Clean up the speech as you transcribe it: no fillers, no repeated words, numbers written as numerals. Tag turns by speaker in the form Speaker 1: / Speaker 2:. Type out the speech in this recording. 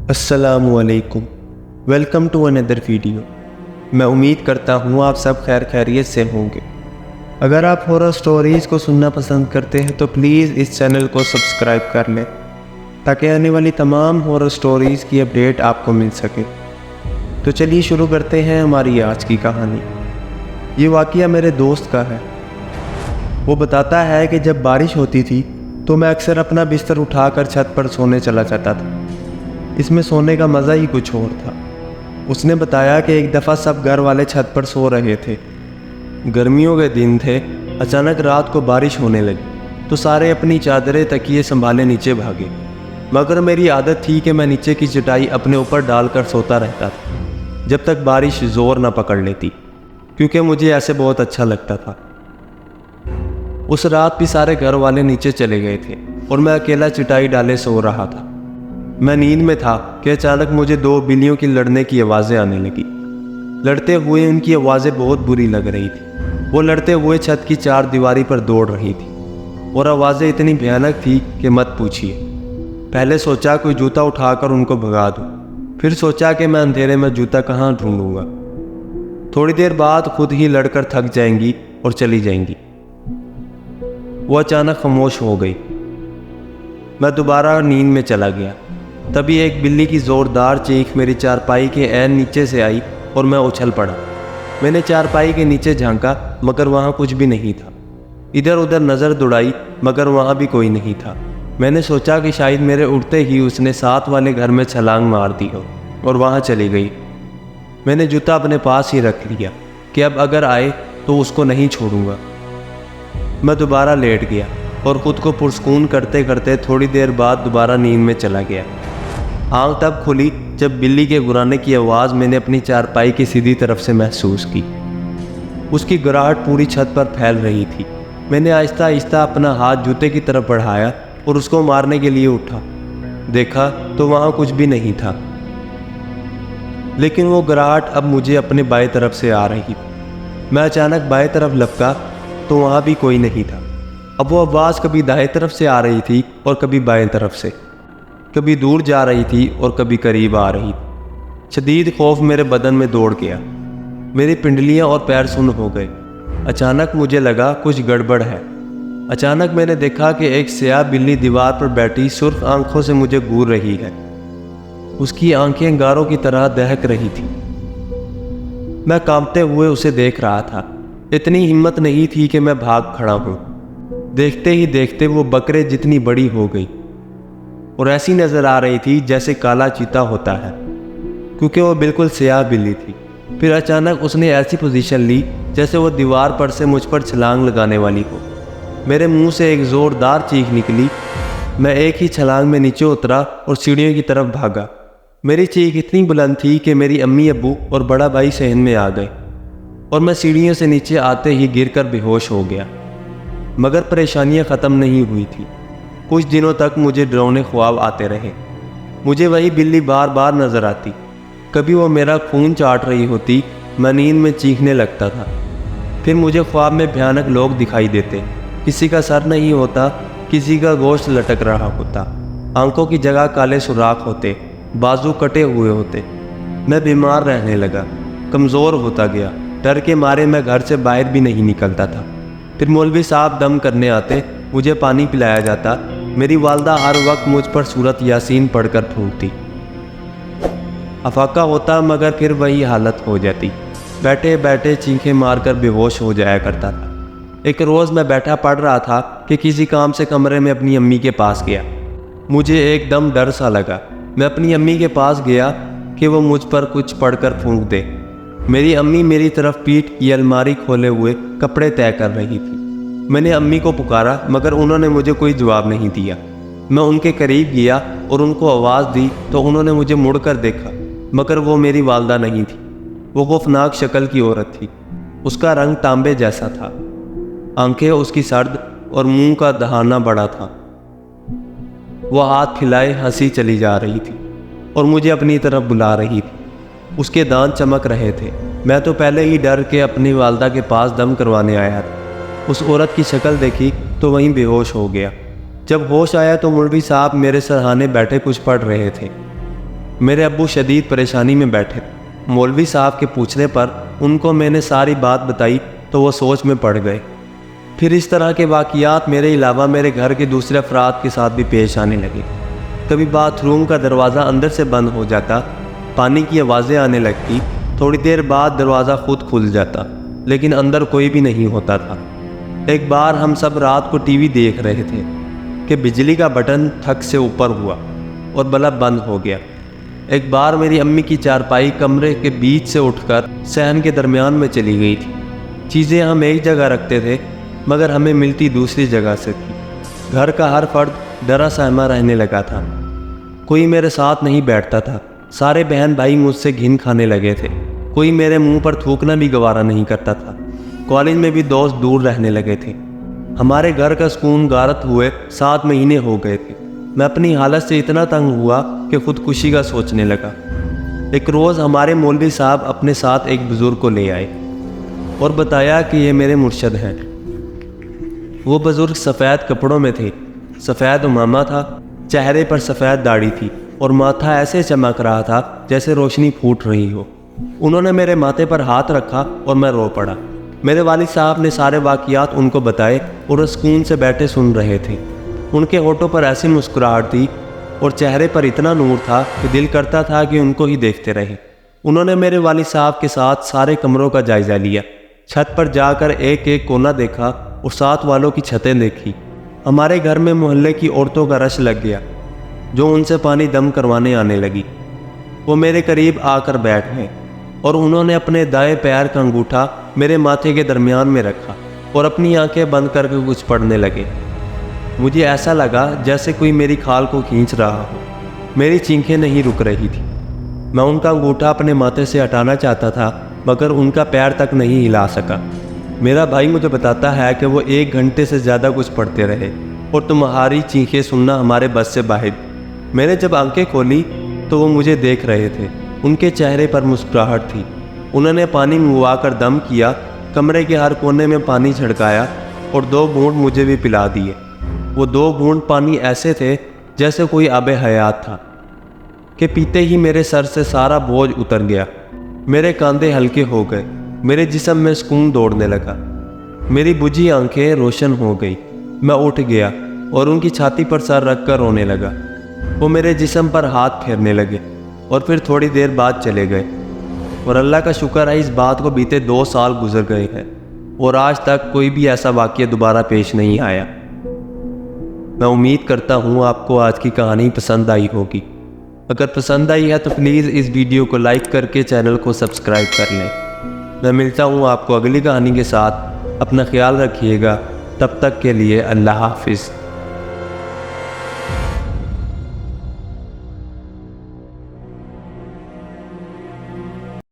Speaker 1: السلام علیکم، welcome to another video. میں امید کرتا ہوں آپ سب خیر خیریت سے ہوں گے۔ اگر آپ ہارر سٹوریز کو سننا پسند کرتے ہیں تو پلیز اس چینل کو سبسکرائب کر لیں تاکہ آنے والی تمام ہارر سٹوریز کی اپڈیٹ آپ کو مل سکے۔ تو چلیے شروع کرتے ہیں ہماری آج کی کہانی۔ یہ واقعہ میرے دوست کا ہے۔ وہ بتاتا ہے کہ جب بارش ہوتی تھی تو میں اکثر اپنا بستر اٹھا کر چھت پر سونے چلا جاتا تھا۔ اس میں سونے کا مزہ ہی کچھ اور تھا۔ اس نے بتایا کہ ایک دفعہ سب گھر والے چھت پر سو رہے تھے۔ گرمیوں کے دن تھے۔ اچانک رات کو بارش ہونے لگی تو سارے اپنی چادریں تکیے سنبھالے نیچے بھاگے، مگر میری عادت تھی کہ میں نیچے کی چٹائی اپنے اوپر ڈال کر سوتا رہتا تھا جب تک بارش زور نہ پکڑ لیتی، کیونکہ مجھے ایسے بہت اچھا لگتا تھا۔ اس رات بھی سارے گھر والے نیچے چلے گئے تھے اور میں اکیلا چٹائی ڈالے سو رہا تھا۔ میں نیند میں تھا کہ اچانک مجھے دو بلیوں کی لڑنے کی آوازیں آنے لگی۔ لڑتے ہوئے ان کی آوازیں بہت بری لگ رہی تھی۔ وہ لڑتے ہوئے چھت کی چار دیواری پر دوڑ رہی تھی اور آوازیں اتنی بھیانک تھی کہ مت پوچھیے۔ پہلے سوچا کوئی جوتا اٹھا کر ان کو بھگا دوں، پھر سوچا کہ میں اندھیرے میں جوتا کہاں ڈھونڈوں گا۔ تھوڑی دیر بعد خود ہی لڑ کر تھک جائیں گی اور چلی جائیں گی۔ وہ اچانک خاموش ہو گئی۔ میں دوبارہ نیند میں چلا گیا۔ تبھی ایک بلی کی زوردار چیخ میری چارپائی کے عین نیچے سے آئی اور میں اچھل پڑا۔ میں نے چارپائی کے نیچے جھانکا مگر وہاں کچھ بھی نہیں تھا۔ ادھر ادھر نظر دوڑائی مگر وہاں بھی کوئی نہیں تھا۔ میں نے سوچا کہ شاید میرے اٹھتے ہی اس نے ساتھ والے گھر میں چھلانگ مار دی ہو اور وہاں چلی گئی۔ میں نے جوتا اپنے پاس ہی رکھ لیا کہ اب اگر آئے تو اس کو نہیں چھوڑوں گا۔ میں دوبارہ لیٹ گیا اور خود کو پرسکون کرتے کرتے تھوڑی دیر بعد دوبارہ نیند میں چلا گیا۔ آنکھ تب کھلی جب بلی کے گرانے کی آواز میں نے اپنی چارپائی کی سیدھی طرف سے محسوس کی۔ اس کی گراہٹ پوری چھت پر پھیل رہی تھی۔ میں نے آہستہ آہستہ اپنا ہاتھ جوتے کی طرف بڑھایا اور اس کو مارنے کے لیے اٹھا۔ دیکھا تو وہاں کچھ بھی نہیں تھا، لیکن وہ گراہٹ اب مجھے اپنے بائیں طرف سے آ رہی تھی۔ میں اچانک بائیں طرف لپکا تو وہاں بھی کوئی نہیں تھا۔ اب وہ آواز کبھی دائیں طرف سے آ رہی تھی اور کبھی بائیں طرف سے، کبھی دور جا رہی تھی اور کبھی قریب آ رہی تھی۔ شدید خوف میرے بدن میں دوڑ گیا۔ میری پنڈلیاں اور پیر سن ہو گئے۔ اچانک مجھے لگا کچھ گڑبڑ ہے۔ اچانک میں نے دیکھا کہ ایک سیاہ بلی دیوار پر بیٹھی سرخ آنکھوں سے مجھے گھور رہی ہے۔ اس کی آنکھیں انگاروں کی طرح دہک رہی تھی۔ میں کانپتے ہوئے اسے دیکھ رہا تھا۔ اتنی ہمت نہیں تھی کہ میں بھاگ کھڑا ہوں۔ دیکھتے ہی دیکھتے وہ بکرے جتنی بڑی ہو گئی اور ایسی نظر آ رہی تھی جیسے کالا چیتا ہوتا ہے، کیونکہ وہ بالکل سیاہ بلی تھی۔ پھر اچانک اس نے ایسی پوزیشن لی جیسے وہ دیوار پر سے مجھ پر چھلانگ لگانے والی ہو۔ میرے منہ سے ایک زوردار چیخ نکلی۔ میں ایک ہی چھلانگ میں نیچے اترا اور سیڑھیوں کی طرف بھاگا۔ میری چیخ اتنی بلند تھی کہ میری امی ابو اور بڑا بھائی صحن میں آ گئے اور میں سیڑھیوں سے نیچے آتے ہی گر کر بے ہوش ہو گیا۔ مگر پریشانیاں ختم نہیں ہوئی تھی۔ کچھ دنوں تک مجھے ڈراؤنے خواب آتے رہے۔ مجھے وہی بلی بار بار نظر آتی۔ کبھی وہ میرا خون چاٹ رہی ہوتی، میں نیند میں چیخنے لگتا تھا۔ پھر مجھے خواب میں بھیانک لوگ دکھائی دیتے۔ کسی کا سر نہیں ہوتا، کسی کا گوشت لٹک رہا ہوتا، آنکھوں کی جگہ کالے سوراخ ہوتے، بازو کٹے ہوئے ہوتے۔ میں بیمار رہنے لگا، کمزور ہوتا گیا۔ ڈر کے مارے میں گھر سے باہر بھی نہیں نکلتا تھا۔ پھر مولوی صاحب دم کرنے آتے، مجھے پانی پلایا جاتا۔ میری والدہ ہر وقت مجھ پر سورۃ یاسین پڑھ کر پھونکتی۔ افاقہ ہوتا مگر پھر وہی حالت ہو جاتی۔ بیٹھے بیٹھے چینخیں مار کر بے ہوش ہو جایا کرتا تھا۔ ایک روز میں بیٹھا پڑھ رہا تھا کہ کسی کام سے کمرے میں اپنی امی کے پاس گیا۔ مجھے ایک دم ڈر سا لگا۔ میں اپنی امی کے پاس گیا کہ وہ مجھ پر کچھ پڑھ کر پھونک دے۔ میری امی میری طرف پیٹھ کی الماری کھولے ہوئے کپڑے طے کر رہی تھی۔ میں نے امی کو پکارا مگر انہوں نے مجھے کوئی جواب نہیں دیا۔ میں ان کے قریب گیا اور ان کو آواز دی تو انہوں نے مجھے مڑ کر دیکھا، مگر وہ میری والدہ نہیں تھی۔ وہ خوفناک شکل کی عورت تھی۔ اس کا رنگ تانبے جیسا تھا، آنکھیں اس کی سرد اور منہ کا دہانہ بڑا تھا۔ وہ ہاتھ پھیلائے ہنسی چلی جا رہی تھی اور مجھے اپنی طرف بلا رہی تھی۔ اس کے دانت چمک رہے تھے۔ میں تو پہلے ہی ڈر کے اپنی والدہ کے پاس دم کروانے آیا تھا۔ اس عورت کی شکل دیکھی تو وہیں بے ہوش ہو گیا۔ جب ہوش آیا تو مولوی صاحب میرے سرہانے بیٹھے کچھ پڑھ رہے تھے۔ میرے ابو شدید پریشانی میں بیٹھے۔ مولوی صاحب کے پوچھنے پر ان کو میں نے ساری بات بتائی تو وہ سوچ میں پڑ گئے۔ پھر اس طرح کے واقعات میرے علاوہ میرے گھر کے دوسرے افراد کے ساتھ بھی پیش آنے لگے۔ کبھی باتھ روم کا دروازہ اندر سے بند ہو جاتا، پانی کی آوازیں آنے لگتی، تھوڑی دیر بعد دروازہ خود کھل جاتا، لیکن اندر کوئی بھی نہیں ہوتا تھا۔ ایک بار ہم سب رات کو ٹی وی دیکھ رہے تھے کہ بجلی کا بٹن تھک سے اوپر ہوا اور بلب بند ہو گیا۔ ایک بار میری امی کی چارپائی کمرے کے بیچ سے اٹھ کر صحن کے درمیان میں چلی گئی تھی۔ چیزیں ہم ایک جگہ رکھتے تھے مگر ہمیں ملتی دوسری جگہ سے تھی۔ گھر کا ہر فرد ڈرا سہما رہنے لگا تھا، کوئی میرے ساتھ نہیں بیٹھتا تھا، سارے بہن بھائی مجھ سے گھن کھانے لگے تھے، کوئی میرے منہ پر تھوکنا بھی گوارا نہیں کرتا تھا۔ کالج میں بھی دوست دور رہنے لگے تھے۔ ہمارے گھر کا سکون غارت ہوئے 7 مہینے ہو گئے تھے۔ میں اپنی حالت سے اتنا تنگ ہوا کہ خودکشی کا سوچنے لگا۔ ایک روز ہمارے مولوی صاحب اپنے ساتھ ایک بزرگ کو لے آئے اور بتایا کہ یہ میرے مرشد ہیں۔ وہ بزرگ سفید کپڑوں میں تھے، سفید عمامہ تھا، چہرے پر سفید داڑھی تھی اور ماتھا ایسے چمک رہا تھا جیسے روشنی پھوٹ رہی ہو۔ انہوں نے میرے ماتھے پر ہاتھ رکھا اور میں رو پڑا۔ میرے والد صاحب نے سارے واقعات ان کو بتائے اور وہ سکون سے بیٹھے سن رہے تھے۔ ان کے ہونٹوں پر ایسی مسکراہٹ تھی اور چہرے پر اتنا نور تھا کہ دل کرتا تھا کہ ان کو ہی دیکھتے رہیں۔ انہوں نے میرے والد صاحب کے ساتھ سارے کمروں کا جائزہ لیا، چھت پر جا کر ایک ایک کونا دیکھا اور ساتھ والوں کی چھتیں دیکھی۔ ہمارے گھر میں محلے کی عورتوں کا رش لگ گیا جو ان سے پانی دم کروانے آنے لگی۔ وہ میرے قریب آ کر بیٹھ گئے اور انہوں نے اپنے دائیں پیر کا انگوٹھا میرے ماتھے کے درمیان میں رکھا اور اپنی آنکھیں بند کر کے کچھ پڑھنے لگے۔ مجھے ایسا لگا جیسے کوئی میری کھال کو کھینچ رہا ہو۔ میری چینخیں نہیں رک رہی تھی۔ میں ان کا انگوٹھا اپنے ماتھے سے ہٹانا چاہتا تھا مگر ان کا پیر تک نہیں ہلا سکا۔ میرا بھائی مجھے بتاتا ہے کہ وہ 1 گھنٹے سے زیادہ کچھ پڑھتے رہے اور تمہاری چینخیں سننا ہمارے بس سے باہر۔ میں نے جب آنکھیں کھولی تو وہ مجھے دیکھ رہے تھے، ان کے چہرے پر مسکراہٹ تھی۔ انہوں نے پانی منگوا کر دم کیا، کمرے کے ہر کونے میں پانی چھڑکایا اور 2 گھونٹ مجھے بھی پلا دیے۔ وہ 2 گھونٹ پانی ایسے تھے جیسے کوئی آب حیات تھا کہ پیتے ہی میرے سر سے سارا بوجھ اتر گیا۔ میرے کاندھے ہلکے ہو گئے، میرے جسم میں سکون دوڑنے لگا، میری بجھی آنکھیں روشن ہو گئی۔ میں اٹھ گیا اور ان کی چھاتی پر سر رکھ کر رونے لگا۔ وہ میرے جسم پر ہاتھ پھیرنے لگے اور پھر تھوڑی دیر بعد چلے گئے، اور اللہ کا شکر ہے اس بات کو بیتے 2 سال گزر گئے ہیں اور آج تک کوئی بھی ایسا واقعہ دوبارہ پیش نہیں آیا۔ میں امید کرتا ہوں آپ کو آج کی کہانی پسند آئی ہوگی۔ اگر پسند آئی ہے تو پلیز اس ویڈیو کو لائک کر کے چینل کو سبسکرائب کر لیں۔ میں ملتا ہوں آپ کو اگلی کہانی کے ساتھ۔ اپنا خیال رکھیے گا، تب تک کے لیے اللہ حافظ۔